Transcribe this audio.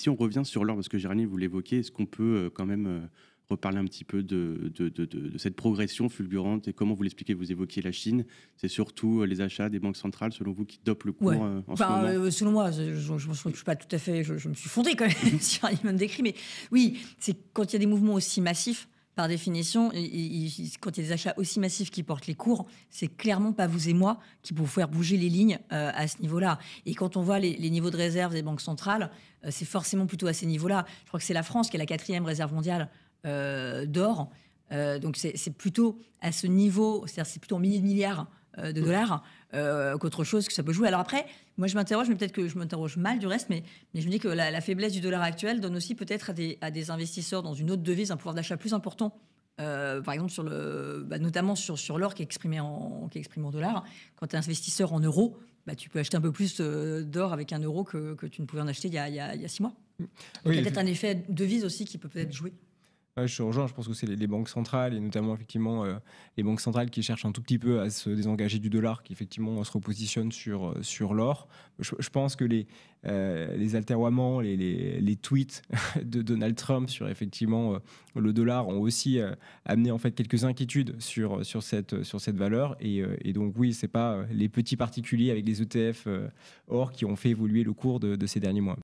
Si on revient sur l'or, parce que Jérémy, vous l'évoquez, est-ce qu'on peut quand même reparler un petit peu de cette progression fulgurante et comment vous l'expliquez? Vous évoquiez la Chine, c'est surtout les achats des banques centrales, selon vous, qui dopent le cours Ouais. en ce moment? Selon moi, je ne suis pas tout à fait. Je me suis fondée quand même sur un immeuble décrit, mais oui, c'est quand il y a des mouvements aussi massifs. Par définition, quand il y a des achats aussi massifs qui portent les cours, c'est clairement pas vous et moi qui pouvons faire bouger les lignes à ce niveau-là. Et quand on voit les niveaux de réserve des banques centrales, c'est forcément plutôt à ces niveaux-là. Je crois que c'est la France qui est la 4e réserve mondiale d'or. Donc c'est plutôt à ce niveau, c'est-à-dire c'est plutôt en milliers de milliards de dollars qu'autre chose que ça peut jouer. Alors après, moi je m'interroge, mais peut-être que je m'interroge mal du reste, mais je me dis que la faiblesse du dollar actuel donne aussi peut-être à des investisseurs dans une autre devise un pouvoir d'achat plus important. Par exemple, notamment sur l'or qui est exprimé en dollars. Quand tu es investisseur en euros, tu peux acheter un peu plus d'or avec un euro que tu ne pouvais en acheter il y a 6 mois. Donc, il y a peut-être un effet devise aussi qui peut peut-être jouer. Ouais, je te rejoins, je pense que c'est les banques centrales et notamment effectivement les banques centrales qui cherchent un tout petit peu à se désengager du dollar, qui effectivement se repositionnent sur l'or. Je pense que les aterroiements, les tweets de Donald Trump sur effectivement le dollar ont aussi amené en fait quelques inquiétudes sur cette valeur et donc oui, c'est pas les petits particuliers avec les ETF or qui ont fait évoluer le cours de ces derniers mois.